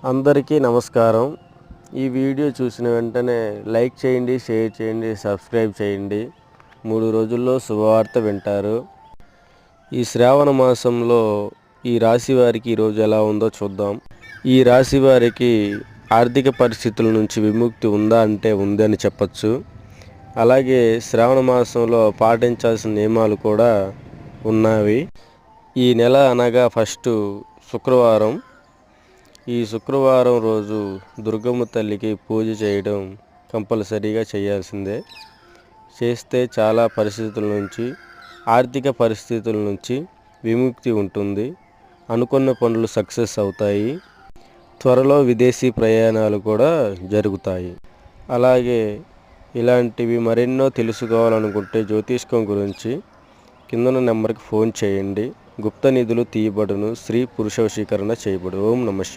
అందరికీ నమస్కారం. ఈ వీడియో చూసిన వెంటనే లైక్ చేయండి, షేర్ చేయండి, సబ్స్క్రైబ్ చేయండి. 3 రోజుల్లో శుభవార్త వింటారు. ఈ శ్రావణ మాసంలో ఈ రాశి వారికి ఈరోజు ఎలా ఉందో చూద్దాం. ఈ రాశి వారికి ఆర్థిక పరిస్థితుల నుంచి విముక్తి ఉందా అంటే ఉందని చెప్పచ్చు. అలాగే శ్రావణ మాసంలో పాటించాల్సిన నియమాలు కూడా ఉన్నవి. ఈ నెల అనగా ఫస్ట్ శుక్రవారం. ఈ శుక్రవారం రోజు దుర్గమ్మ తల్లికి పూజ చేయడం కంపల్సరీగా చేయాల్సిందే. చేస్తే చాలా పరిస్థితుల నుంచి, ఆర్థిక పరిస్థితుల నుంచి విముక్తి ఉంటుంది. అనుకున్న పనులు సక్సెస్ అవుతాయి. త్వరలో విదేశీ ప్రయాణాలు కూడా జరుగుతాయి. అలాగే ఇలాంటివి మరెన్నో తెలుసుకోవాలనుకుంటే జ్యోతిష్కం గురించి కిందన నెంబర్కి ఫోన్ చేయండి. గుప్త నిధులు తీయబడును. స్త్రీ పురుష వశీకరణ చేయబడు. ఓం నమః శివాయ.